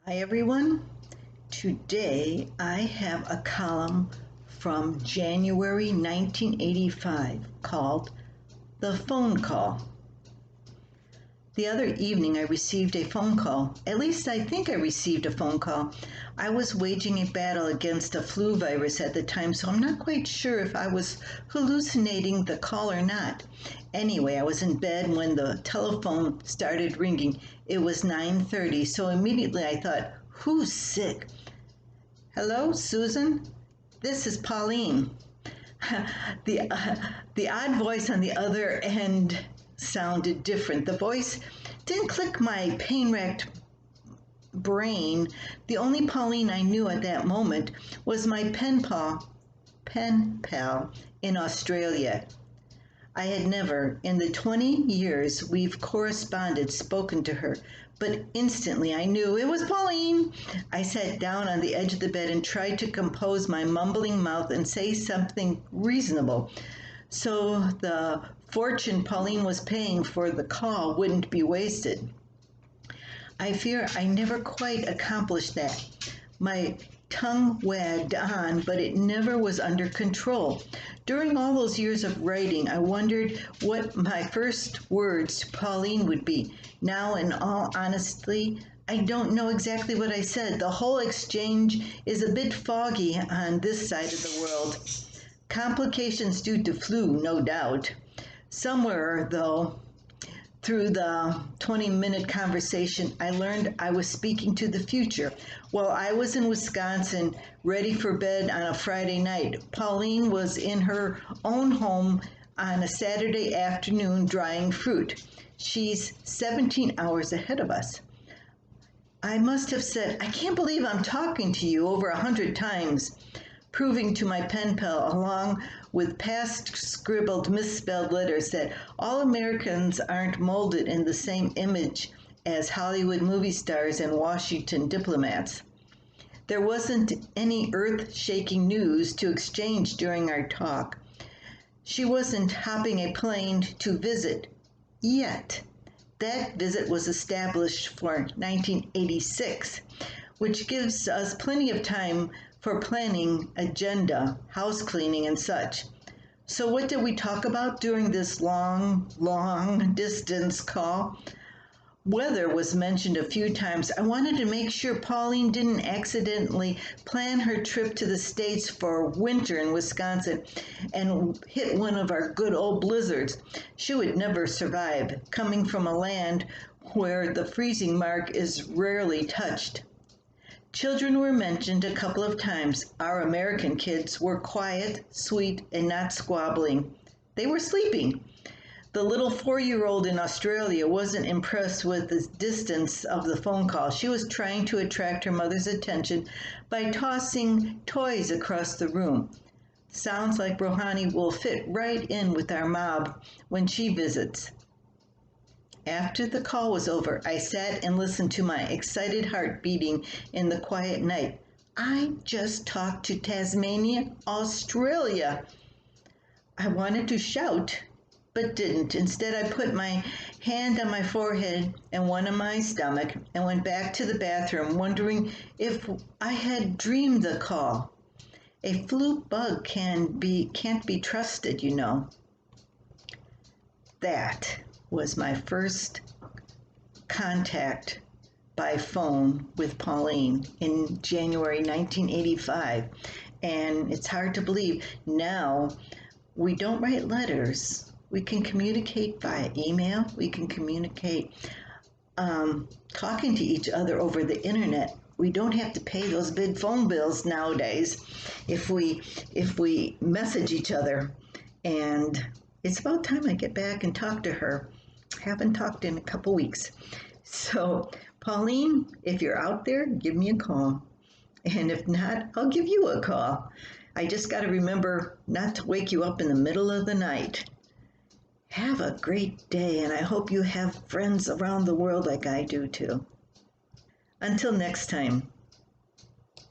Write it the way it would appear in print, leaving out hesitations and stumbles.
Hi everyone. Today I have a column from January 1985 called The Phone Call. The other evening I received a phone call. At least I think I received a phone call. I was waging a battle against a flu virus at the time, so I'm not quite sure if I was hallucinating the call or not. Anyway, I was in bed when the telephone started ringing. It was 9:30, so immediately I thought, who's sick? Hello, Susan? This is Pauline. The odd voice on the other end sounded different. The voice didn't click my pain-racked brain. The only Pauline I knew at that moment was my pen pal in Australia. I had never, in the 20 years we've corresponded, spoken to her, but instantly I knew it was Pauline. I sat down on the edge of the bed and tried to compose my mumbling mouth and say something reasonable, so the fortune Pauline was paying for the call wouldn't be wasted. I fear I never quite accomplished that. My tongue wagged on, but it never was under control. During all those years of writing, I wondered what my first words to Pauline would be. Now, in all honesty, I don't know exactly what I said. The whole exchange is a bit foggy on this side of the world. Complications due to flu, no doubt. Somewhere, though, through the 20-minute conversation, I learned I was speaking to the future. While I was in Wisconsin, ready for bed on a Friday night, Pauline was in her own home on a Saturday afternoon drying fruit. She's 17 hours ahead of us. I must have said, I can't believe I'm talking to you over 100 times, proving to my pen pal, along with past scribbled misspelled letters, that all Americans aren't molded in the same image as Hollywood movie stars and Washington diplomats. There wasn't any earth-shaking news to exchange during our talk. She wasn't hopping a plane to visit yet. That visit was established for 1986, which gives us plenty of time for planning, agenda, house cleaning, and such. So, what did we talk about during this long distance call? Weather was mentioned a few times. I wanted to make sure Pauline didn't accidentally plan her trip to the States for winter in Wisconsin and hit one of our good old blizzards. She would never survive, coming from a land where the freezing mark is rarely touched. Children were mentioned a couple of times. Our American kids were quiet, sweet, and not squabbling. They were sleeping. The little 4-year-old in Australia wasn't impressed with the distance of the phone call. She was trying to attract her mother's attention by tossing toys across the room. Sounds like Rohani will fit right in with our mob when she visits. After the call was over, I sat and listened to my excited heart beating in the quiet night. I just talked to Tasmania, Australia. I wanted to shout, but didn't. Instead, I put my hand on my forehead and one on my stomach and went back to the bathroom, wondering if I had dreamed the call. A fluke bug can't be trusted, you know. That was my first contact by phone with Pauline in January 1985. And it's hard to believe now we don't write letters. We can communicate via email. We can communicate talking to each other over the internet. We don't have to pay those big phone bills nowadays if we message each other. And it's about time I get back and talk to her. Haven't talked in a couple weeks. So, Pauline, if you're out there, give me a call. And if not, I'll give you a call. I just got to remember not to wake you up in the middle of the night. Have a great day, and I hope you have friends around the world like I do too. Until next time.